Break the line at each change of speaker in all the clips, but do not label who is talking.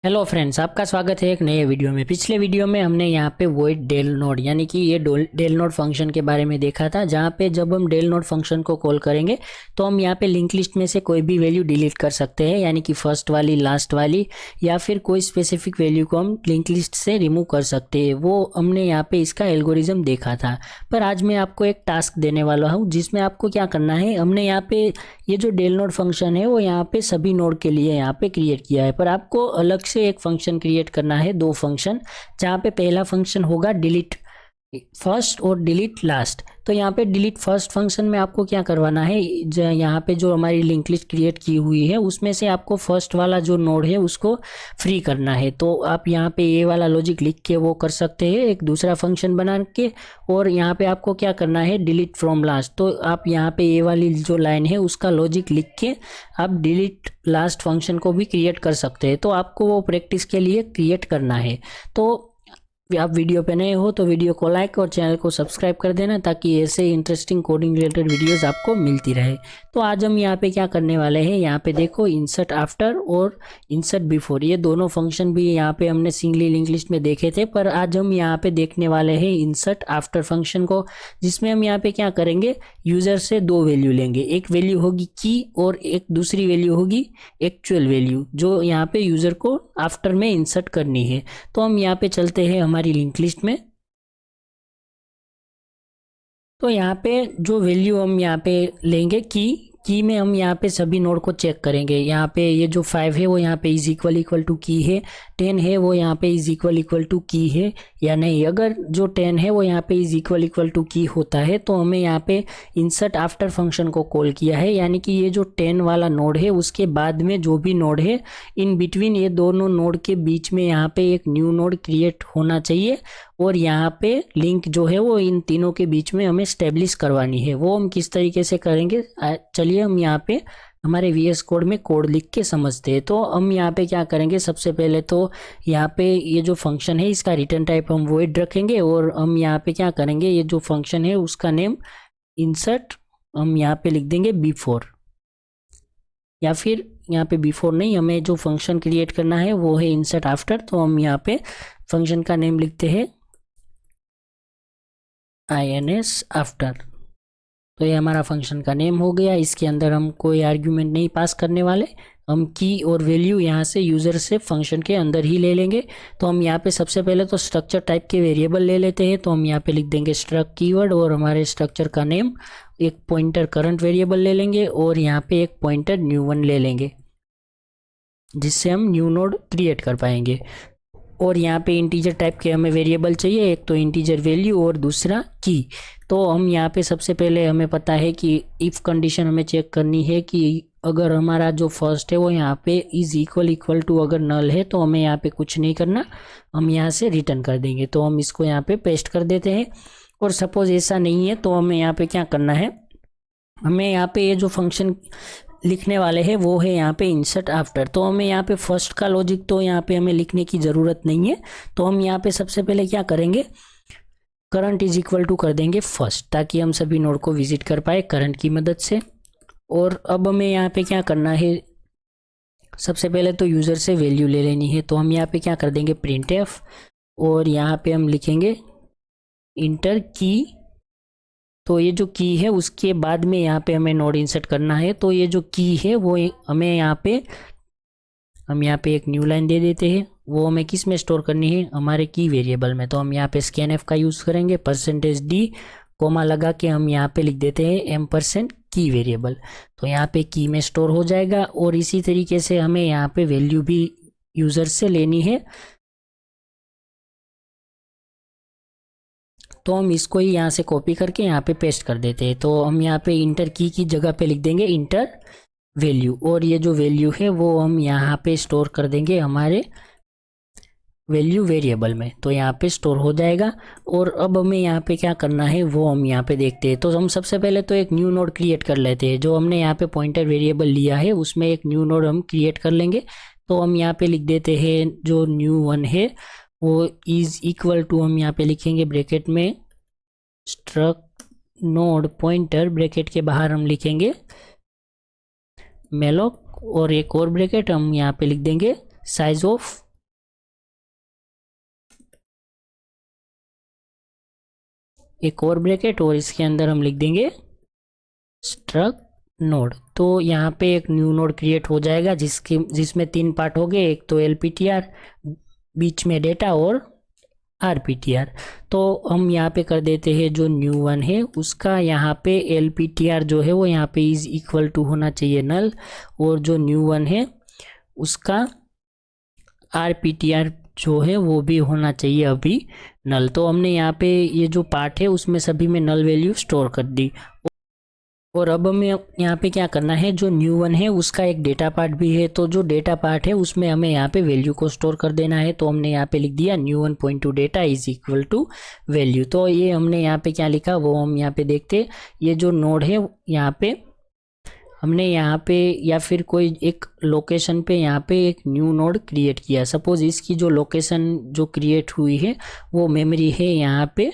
Hello friends, आपका स्वागत है एक नए वीडियो में। पिछले वीडियो में हमने यहाँ पे वॉइड डेल नोड यानी कि ये डेल नोड फंक्शन के बारे में देखा था, जहाँ पे जब हम डेल नोड फंक्शन को कॉल करेंगे तो हम यहाँ पे लिंक लिस्ट में से कोई भी वैल्यू डिलीट कर सकते हैं, यानी कि फर्स्ट वाली, लास्ट वाली, या फिर कोई स्पेसिफिक वैल्यू को हम लिंक लिस्ट से रिमूव कर सकते हैं। वो हमने यहाँ पे इसका एल्गोरिज्म देखा था। पर आज मैं आपको एक टास्क देने वाला हूँ जिसमें आपको क्या करना है। हमने यहाँ पे ये जो डेल नोड फंक्शन है वो यहाँ पे सभी नोड के लिए यहाँ पे क्रिएट किया है, पर आपको अलग से एक फंक्शन क्रिएट करना है, दो फंक्शन, जहाँ पे पहला फंक्शन होगा डिलीट फर्स्ट और डिलीट लास्ट। तो यहाँ पे डिलीट फर्स्ट फंक्शन में आपको क्या करवाना है, यहाँ पे जो हमारी लिंक लिस्ट क्रिएट की हुई है उसमें से आपको फर्स्ट वाला जो नोड है उसको फ्री करना है। तो आप यहाँ पे ये वाला लॉजिक लिख के वो कर सकते हैं, एक दूसरा फंक्शन बना के। और यहाँ पे आपको क्या करना है, डिलीट फ्रॉम लास्ट। तो आप यहाँ पे ये वाली जो लाइन है उसका लॉजिक लिख के आप डिलीट लास्ट फंक्शन को भी क्रिएट कर सकते हैं। तो आपको वो प्रैक्टिस के लिए क्रिएट करना है। तो आप वीडियो पे नए हो तो वीडियो को लाइक और चैनल को सब्सक्राइब कर देना, ताकि ऐसे इंटरेस्टिंग कोडिंग रिलेटेड वीडियोस आपको मिलती रहे। तो आज हम यहाँ पे क्या करने वाले हैं, यहाँ पे देखो इंसर्ट आफ्टर और इंसर्ट बिफोर, ये दोनों फंक्शन भी यहाँ पे हमने सिंगली लिंक लिस्ट में देखे थे, पर आज हम यहाँ पे देखने वाले हैं इंसर्ट आफ्टर फंक्शन को, जिसमें हम यहाँ पे क्या करेंगे, यूजर से दो वैल्यू लेंगे। एक वैल्यू होगी की और एक दूसरी वैल्यू होगी एक्चुअल वैल्यू, जो यहाँ पे यूजर को आफ्टर में इंसर्ट करनी है। तो हम यहाँ पे चलते हैं हमारी लिंक लिस्ट में। तो यहाँ पे जो वैल्यू हम यहाँ पे लेंगे की में हम यहाँ पे सभी नोड को चेक करेंगे। यहाँ पे ये जो 5 है वो यहाँ पे इज इक्वल टू की है, 10 है वो यहाँ पे इज इक्वल टू की है या नहीं। अगर जो 10 है वो यहाँ पे इज इक्वल टू की होता है तो हमें यहाँ पे इंसर्ट आफ्टर फंक्शन को कॉल किया है, यानी कि ये जो 10 वाला नोड है उसके बाद में जो भी नोड है, इन बिटवीन ये दोनों नोड के बीच में यहाँ पे एक न्यू नोड क्रिएट होना चाहिए। और यहाँ पे लिंक जो है वो इन तीनों के बीच में हमें स्टेब्लिश करवानी है। वो हम किस तरीके से करेंगे, चलिए हम यहाँ पे हमारे VS कोड में कोड लिख के समझते हैं। तो हम यहाँ पे क्या करेंगे, सबसे पहले तो यहाँ पे ये जो फंक्शन है इसका रिटर्न टाइप हम वॉइड रखेंगे, और हम यहाँ पे क्या करेंगे, ये जो फंक्शन है उसका नेम इंसर्ट हम यहाँ पे लिख देंगे बिफोर, या फिर यहाँ पे बिफोर नहीं, हमें जो फंक्शन क्रिएट करना है वो है इंसर्ट आफ्टर। तो हम यहाँ पे फंक्शन का नेम लिखते हैं INS आफ्टर। तो ये हमारा फंक्शन का नेम हो गया। इसके अंदर हम कोई आर्ग्यूमेंट नहीं पास करने वाले, हम की और वैल्यू यहाँ से यूज़र से फंक्शन के अंदर ही ले लेंगे। तो हम यहाँ पे सबसे पहले तो स्ट्रक्चर टाइप के वेरिएबल ले लेते हैं। तो हम यहाँ पे लिख देंगे स्ट्रक्ट कीवर्ड, और हमारे स्ट्रक्चर का नेम एक पॉइंटर करंट वेरिएबल ले लेंगे, और यहाँ पे एक पॉइंटर न्यू वन ले लेंगे, जिससे हम न्यू नोड क्रिएट कर पाएंगे। और यहाँ पे इंटीजर टाइप के हमें वेरिएबल चाहिए, एक तो इंटीजर वैल्यू और दूसरा की। तो हम यहाँ पे सबसे पहले हमें पता है कि इफ़ कंडीशन हमें चेक करनी है कि अगर हमारा जो फर्स्ट है वो यहाँ पे इज इक्वल टू अगर नल है तो हमें यहाँ पे कुछ नहीं करना, हम यहाँ से रिटर्न कर देंगे। तो हम इसको यहाँ पे पेस्ट कर देते हैं। और सपोज ऐसा नहीं है तो हमें यहाँ पे क्या करना है, हमें यहाँ पे ये जो फंक्शन लिखने वाले हैं वो है यहाँ पे इंसर्ट आफ्टर। तो हमें यहाँ पे फर्स्ट का लॉजिक तो यहाँ पे हमें लिखने की ज़रूरत नहीं है। तो हम यहाँ पे सबसे पहले क्या करेंगे, करंट इज इक्वल टू कर देंगे फर्स्ट, ताकि हम सभी नोड को विजिट कर पाए करंट की मदद से। और अब हमें यहाँ पे क्या करना है, सबसे पहले तो यूज़र से वैल्यू ले लेनी है। तो हम यहाँ पे क्या कर देंगे, प्रिंट एफ, और यहाँ पे हम लिखेंगे इंटर की। तो ये जो की है उसके बाद में यहाँ पे हमें नोड इंसर्ट करना है। तो ये जो की है वो हमें यहाँ पे हम यहाँ पे एक न्यू लाइन दे देते हैं। वो हमें किस में स्टोर करनी है, हमारे की वेरिएबल में। तो हम यहाँ पे स्कैनएफ का यूज़ करेंगे, %d कोमा लगा के हम यहाँ पे लिख देते हैं m% की वेरिएबल। तो यहाँ पे की में स्टोर हो जाएगा। और इसी तरीके से हमें यहाँ पे वैल्यू भी यूज़र से लेनी है। तो हम इसको ही यहाँ से कॉपी करके यहाँ पे पेस्ट कर देते हैं। तो हम यहाँ पे इंटर की जगह पे लिख देंगे इंटर वैल्यू, और ये जो वैल्यू है वो हम यहाँ पे स्टोर कर देंगे हमारे वैल्यू वेरिएबल में। तो यहाँ पे स्टोर हो जाएगा। और अब हमें यहाँ पे क्या करना है वो हम यहाँ पे देखते हैं। तो हम सबसे पहले तो एक न्यू नोड क्रिएट कर लेते हैं। जो हमने यहाँ पे पॉइंटर वेरिएबल लिया है उसमें एक न्यू नोड हम क्रिएट कर लेंगे। तो हम यहाँ पे लिख देते हैं जो न्यू वन है वो इज इक्वल टू, हम यहाँ पे लिखेंगे ब्रैकेट में स्ट्रक्ट नोड पॉइंटर, ब्रैकेट के बाहर हम लिखेंगे मेलोक, और एक और ब्रैकेट हम यहाँ पे लिख देंगे साइज ऑफ एक और ब्रैकेट और इसके अंदर हम लिख देंगे स्ट्रक्ट नोड। तो यहाँ पे एक न्यू नोड क्रिएट हो जाएगा जिसमें 3 पार्ट हो गए, एक तो LPTR, बीच में डेटा और RPTR। तो हम यहाँ पे कर देते हैं जो न्यू वन है उसका यहाँ पे LPTR जो है वो यहाँ पे इज इक्वल टू होना चाहिए नल, और जो न्यू वन है उसका RPTR जो है वो भी होना चाहिए अभी नल। तो हमने यहाँ पे ये जो पार्ट है उसमें सभी में नल वैल्यू स्टोर कर दी। और अब हमें यहाँ पे क्या करना है, जो न्यू वन है उसका एक डेटा पार्ट भी है, तो जो डेटा पार्ट है उसमें हमें यहाँ पे वैल्यू को स्टोर कर देना है। तो हमने यहाँ पे लिख दिया new1.2 data is equal to value. तो ये हमने यहाँ पे क्या लिखा वो हम यहाँ पे देखते। ये जो नोड है यहाँ पे हमने यहाँ पे या फिर कोई एक लोकेशन पे यहाँ पे एक न्यू नोड क्रिएट किया। सपोज इसकी जो लोकेशन जो क्रिएट हुई है वो मेमोरी है यहाँ पे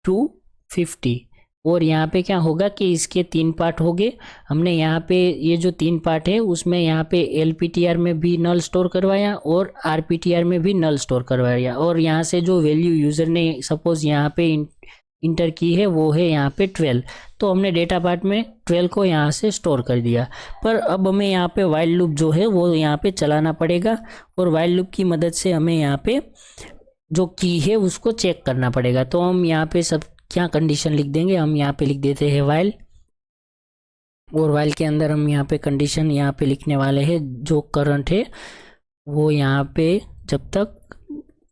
250, और यहाँ पे क्या होगा कि इसके 3 पार्ट हो गए। हमने यहाँ पे ये जो 3 पार्ट है उसमें यहाँ पे LPTR में भी नल स्टोर करवाया और RPTR में भी नल स्टोर करवाया, और यहाँ से जो वैल्यू यूज़र ने सपोज यहाँ पे इंटर की है वो है यहाँ पे 12। तो हमने डेटा पार्ट में 12 को यहाँ से स्टोर कर दिया। पर अब हमें यहाँ पे वाइल लूप जो है वो यहाँ पे चलाना पड़ेगा, और वाइल लूप की मदद से हमें यहाँ पे जो की है उसको चेक करना पड़ेगा। तो हम यहाँ पे सब क्या कंडीशन लिख देंगे, हम यहाँ पे लिख देते हैं वाइल, और वाइल के अंदर हम यहाँ पे कंडीशन यहाँ पे लिखने वाले हैं जो करंट है वो यहाँ पे जब तक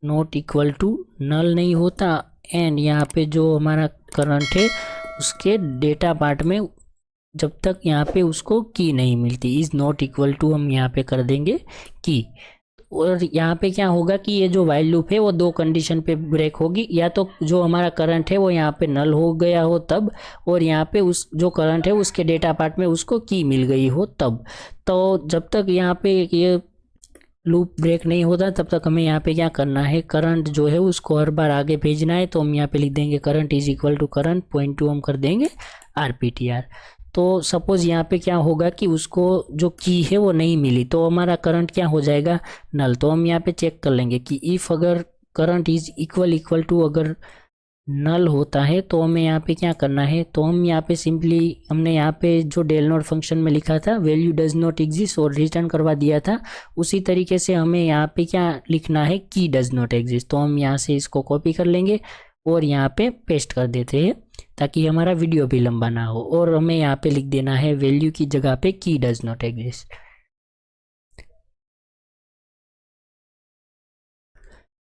नॉट इक्वल टू नल नहीं होता, एंड यहाँ पे जो हमारा करंट है उसके डेटा पार्ट में जब तक यहाँ पे उसको की नहीं मिलती, इज नॉट इक्वल टू हम यहाँ पे कर देंगे की। और यहाँ पे क्या होगा कि ये जो वाइल लूप है वो 2 कंडीशन पे ब्रेक होगी, या तो जो हमारा करंट है वो यहाँ पे नल हो गया हो तब, और यहाँ पे उस जो करंट है उसके डेटा पार्ट में उसको की मिल गई हो तब। तो जब तक यहाँ पे ये लूप ब्रेक नहीं होता तब तक हमें यहाँ पे क्या करना है, करंट जो है उसको हर बार आगे भेजना है। तो हम यहाँ पे लिख देंगे current is equal to current point two हम कर देंगे RPTR। तो सपोज यहाँ पे क्या होगा कि उसको जो की है वो नहीं मिली तो हमारा करंट क्या हो जाएगा, नल। तो हम यहाँ पे चेक कर लेंगे कि इफ़ अगर करंट इज इक्वल टू अगर नल होता है तो हमें यहाँ पे क्या करना है, तो हम यहाँ पे सिंपली हमने यहाँ पे जो डेल नोट फंक्शन में लिखा था वैल्यू डज नॉट एग्जिस्ट और रिटर्न करवा दिया था, उसी तरीके से हमें यहाँ पे क्या लिखना है, की डज नॉट एग्जिस्ट। तो हम यहाँ से इसको कॉपी कर लेंगे और यहाँ पे पेस्ट कर देते हैं ताकि हमारा वीडियो भी लंबा ना हो। और हमें यहाँ पे लिख देना है वैल्यू की जगह पे की डज नॉट एग्जिस्ट।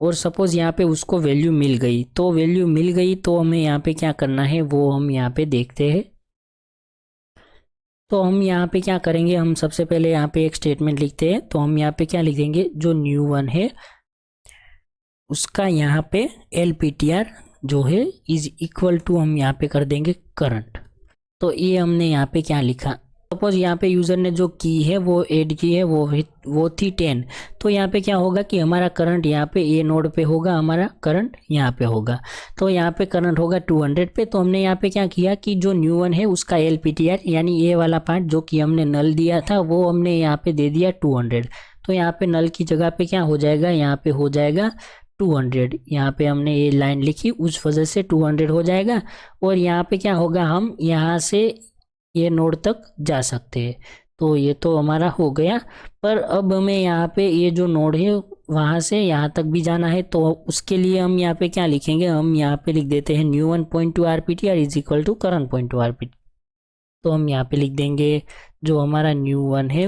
और सपोज यहाँ पे उसको वैल्यू मिल गई, तो वैल्यू मिल गई तो हमें यहाँ पे क्या करना है वो हम यहाँ पे देखते हैं। तो हम यहाँ पे क्या करेंगे, हम सबसे पहले यहाँ पे एक स्टेटमेंट लिखते हैं। तो हम यहाँ पे क्या लिखेंगे, जो न्यू वन है उसका यहाँ पे LPTR जो है इज इक्वल टू हम यहाँ पे कर देंगे करंट। तो ये हमने यहाँ पे क्या लिखा, सपोज यहाँ पे यूज़र ने जो की है वो ऐड की है वो थी 10। तो यहाँ पे क्या होगा कि हमारा करंट यहाँ पे ए नोड पे होगा, हमारा करंट यहाँ पे होगा। तो यहाँ पे करंट होगा 200 पे। तो हमने यहाँ पे क्या किया कि जो न्यू वन है उसका LPTR यानी ये वाला पार्ट जो कि हमने नल दिया था वो हमने यहाँ पे दे दिया 200। तो यहाँ पे नल की जगह पे क्या हो जाएगा, यहाँ पे हो जाएगा 200। यहाँ पे हमने ये लाइन लिखी उस वजह से 200 हो जाएगा। और यहाँ पे क्या होगा, हम यहाँ से ये नोड तक जा सकते हैं। तो ये तो हमारा हो गया। पर अब हमें यहाँ पे ये जो नोड है वहाँ से यहाँ तक भी जाना है। तो उसके लिए हम यहाँ पे क्या लिखेंगे, हम यहाँ पे लिख देते हैं new1.2 RPTR is equal to current.2 RPTR। तो हम यहाँ पे लिख देंगे जो हमारा न्यू वन है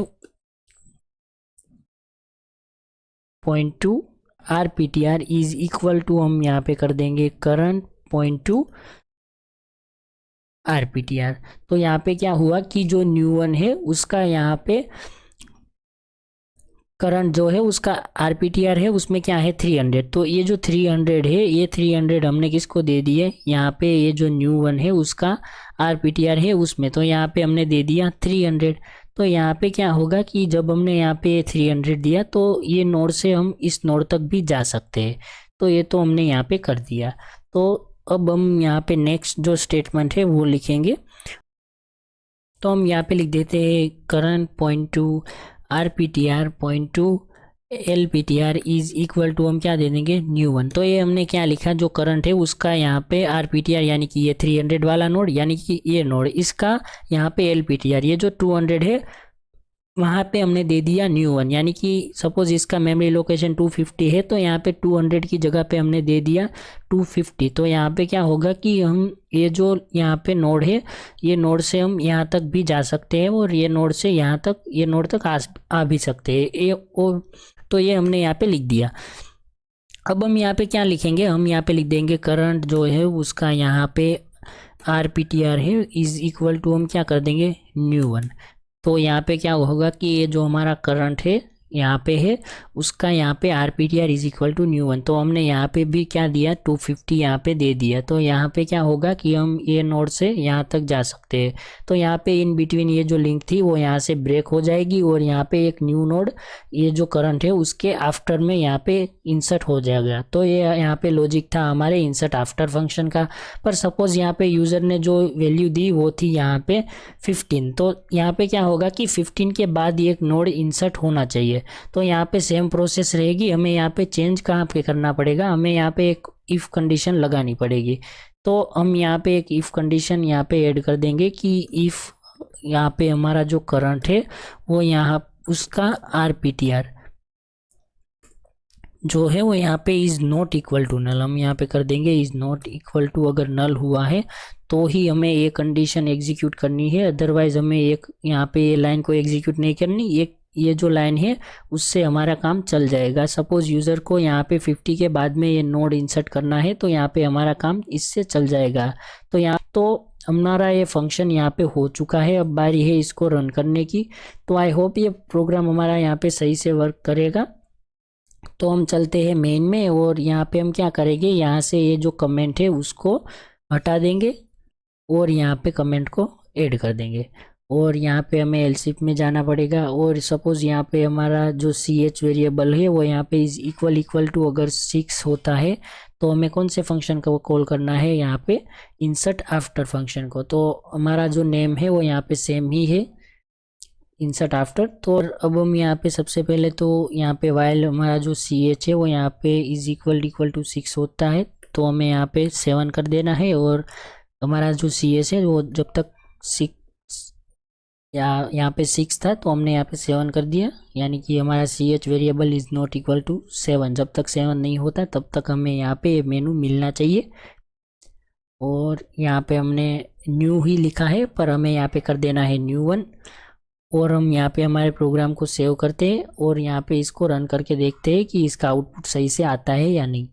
.2 RPTR इज इक्वल टू हम यहाँ पे कर देंगे current.2 RPTR। तो यहाँ पे क्या हुआ कि जो न्यू वन है उसका यहाँ पे करंट जो है उसका RPTR है उसमें क्या है 300। तो ये जो 300 है ये 300 हमने किसको दे दिए, यहाँ पे ये जो न्यू वन है उसका RPTR है उसमें। तो यहाँ पे हमने दे दिया 300। तो यहाँ पे क्या होगा कि जब हमने यहाँ पे 300 दिया तो ये नोड से हम इस नोड तक भी जा सकते हैं। तो ये तो हमने यहाँ पे कर दिया। तो अब हम यहाँ पे नेक्स्ट जो स्टेटमेंट है वो लिखेंगे। तो हम यहाँ पे लिख देते हैं current.2 RPTR.2 LPTR is equal to हम क्या दे देंगे न्यू वन। तो ये हमने क्या लिखा, जो करंट है उसका यहाँ पे RPTR यानी कि ये 300 वाला नोड यानी कि ये नोड, इसका यहाँ पे LPTR ये जो 200 है वहाँ पे हमने दे दिया न्यू वन। यानी कि सपोज इसका मेमोरी लोकेशन 250 है तो यहाँ पे 200 की जगह पे हमने दे दिया 250। तो यहाँ पे क्या होगा कि हम ये जो यहाँ पे नोड है ये नोड से हम यहाँ तक भी जा सकते हैं और ये नोड से यहाँ तक ये नोड तक आ भी सकते हैं ये तो ये हमने यहाँ पे लिख दिया। अब हम यहाँ पे क्या लिखेंगे, हम यहाँ पे लिख देंगे करंट जो है उसका यहाँ पे RPTR है इज इक्वल टू हम क्या कर देंगे न्यू वन। तो यहाँ पे क्या होगा कि ये जो हमारा करंट है यहाँ पे है उसका यहाँ पे RPTR is equal to new one. तो हमने यहाँ पे भी क्या दिया 250 यहाँ पे दे दिया। तो यहाँ पे क्या होगा कि हम ये नोड से यहाँ तक जा सकते हैं। तो यहाँ पे इन बिटवीन ये जो लिंक थी वो यहाँ से ब्रेक हो जाएगी और यहाँ पे एक न्यू नोड ये जो करंट है उसके आफ्टर में यहाँ पे इंसर्ट हो जाएगा। तो ये यहाँ पे लॉजिक था हमारे इंसर्ट आफ्टर फंक्शन का। पर सपोज यहाँ पे यूज़र ने जो वैल्यू दी वो थी यहाँ पे 15। तो यहाँ पे क्या होगा कि 15 के बाद एक नोड इंसर्ट होना चाहिए। तो यहाँ पे सेम प्रोसेस रहेगी, हमें यहाँ पे चेंज कहाँ पे करना पड़ेगा, हमें यहाँ पे एक इफ़ कंडीशन लगानी पड़ेगी। तो हम यहाँ पे एक इफ़ कंडीशन यहाँ पे ऐड कर देंगे कि इफ़ यहाँ पे हमारा जो करंट है वो यहाँ उसका RPTR जो है वो यहाँ पे is not equal to null, हम यहाँ पे कर देंगे इज़ नॉट इक्वल टू। अगर नल हुआ है तो ही हमें ये कंडीशन एग्जीक्यूट करनी है, अदरवाइज हमें एक यहाँ पे ये लाइन को एग्जीक्यूट नहीं करनी। ये जो लाइन है उससे हमारा काम चल जाएगा। सपोज यूज़र को यहाँ पे 50 के बाद में ये नोड इंसर्ट करना है तो यहाँ पे हमारा काम इससे चल जाएगा। तो यहाँ तो हमारा ये फंक्शन यहाँ पे हो चुका है, अब बारी है इसको रन करने की। तो आई होप ये प्रोग्राम हमारा यहाँ पे सही से वर्क करेगा। तो हम चलते हैं मेन में और यहाँ पे हम क्या करेंगे, यहाँ से ये जो कमेंट है उसको हटा देंगे और यहाँ पे कमेंट को ऐड कर देंगे और यहाँ पे हमें एलसिफ में जाना पड़ेगा। और सपोज यहाँ पे हमारा जो CH वेरिएबल है वो यहाँ पे इज इक्वल टू अगर 6 होता है तो हमें कौन से फंक्शन को कॉल करना है, यहाँ पे इंसर्ट आफ्टर फंक्शन को। तो हमारा जो नेम है वो यहाँ पे सेम ही है इंसर्ट आफ्टर। तो अब हम यहाँ पे सबसे पहले तो यहाँ पे वाइल हमारा जो CH है वो यहाँ पे इज इक्वल टू 6 होता है तो हमें यहाँ पे 7 कर देना है। और हमारा जो CS है वो जब तक 6 यहाँ पे 6 था तो हमने यहाँ पे 7 कर दिया, यानी कि हमारा CH variable is not equal to 7। जब तक 7 नहीं होता तब तक हमें यहाँ पे मेनू मिलना चाहिए। और यहाँ पे हमने न्यू ही लिखा है पर हमें यहाँ पे कर देना है न्यू वन। और हम यहाँ पे हमारे प्रोग्राम को सेव करते हैं और यहाँ पे इसको रन करके देखते हैं कि इसका आउटपुट सही से आता है या नहीं।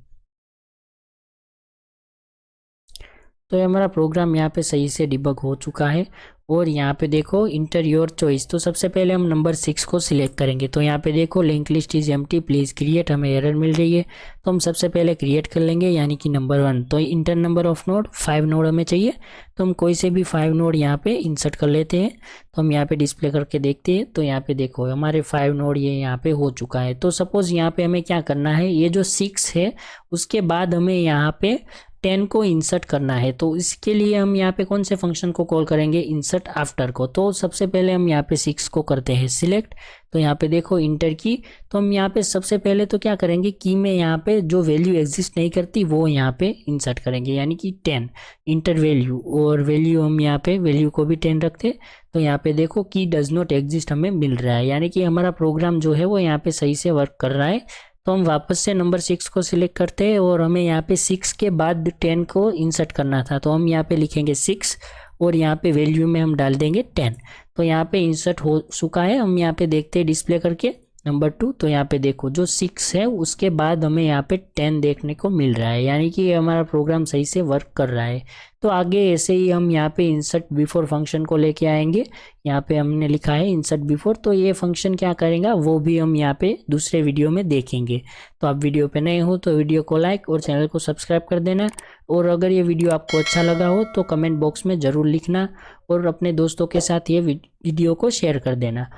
तो ये हमारा प्रोग्राम यहाँ पे सही से डिबग हो चुका है। और यहाँ पे देखो इंटर योर चॉइस। तो सबसे पहले हम नंबर 6 को सिलेक्ट करेंगे। तो यहाँ पे देखो link list is empty please create, हमें एरर मिल रही है। तो हम सबसे पहले क्रिएट कर लेंगे यानी कि नंबर 1। तो inter number of node 5 node हमें चाहिए तो हम कोई से भी 5 नोड यहाँ पे इंसर्ट कर लेते हैं। तो हम यहाँ पे डिस्प्ले करके देखते हैं तो यहाँ पे देखो हमारे 5 नोड ये यहाँ पे हो चुका है। तो सपोज यहाँ पे हमें क्या करना है, ये जो 6 है उसके बाद हमें यहाँ पे 10 को इंसर्ट करना है। तो इसके लिए हम यहाँ पे कौन से फंक्शन को कॉल करेंगे, इंसर्ट आफ्टर को। तो सबसे पहले हम यहाँ पे 6 को करते हैं सिलेक्ट। तो यहाँ पे देखो इंटर की। तो हम यहाँ पे सबसे पहले तो क्या करेंगे, की में यहाँ पे जो वैल्यू एग्जिस्ट नहीं करती वो यहाँ पे इंसर्ट करेंगे यानी कि 10 इंटर वैल्यू। और वैल्यू हम यहाँ पे वैल्यू को भी 10 रखते। तो यहाँ पे देखो की डज नॉट एग्जिस्ट हमें मिल रहा है, यानी कि हमारा प्रोग्राम जो है वो यहाँ पे सही से वर्क कर रहा है। तो हम वापस से नंबर 6 को सिलेक्ट करते हैं और हमें यहाँ पे 6 के बाद 10 को इंसर्ट करना था। तो हम यहाँ पे लिखेंगे 6 और यहाँ पे वैल्यू में हम डाल देंगे 10। तो यहाँ पे इंसर्ट हो चुका है। हम यहाँ पे देखते हैं डिस्प्ले करके नंबर 2। तो यहाँ पे देखो जो 6 है उसके बाद हमें यहाँ पे 10 देखने को मिल रहा है, यानी कि हमारा प्रोग्राम सही से वर्क कर रहा है। तो आगे ऐसे ही हम यहाँ पे इंसर्ट बिफोर फंक्शन को लेके आएंगे। यहाँ पे हमने लिखा है इंसर्ट बिफोर। तो ये फंक्शन क्या करेगा वो भी हम यहाँ पे दूसरे वीडियो में देखेंगे। तो आप वीडियो पे नए हो तो वीडियो को लाइक और चैनल को सब्सक्राइब कर देना। और अगर ये वीडियो आपको अच्छा लगा हो तो कमेंट बॉक्स में ज़रूर लिखना और अपने दोस्तों के साथ ये वीडियो को शेयर कर देना।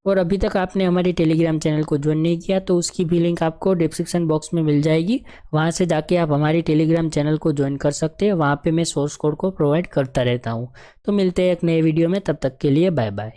और अभी तक आपने हमारे टेलीग्राम चैनल को ज्वाइन नहीं किया तो उसकी भी लिंक आपको डिस्क्रिप्शन बॉक्स में मिल जाएगी, वहां से जाके आप हमारे टेलीग्राम चैनल को ज्वाइन कर सकते हैं। वहां पे मैं सोर्स कोड को प्रोवाइड करता रहता हूं। तो मिलते हैं एक नए वीडियो में, तब तक के लिए बाय बाय।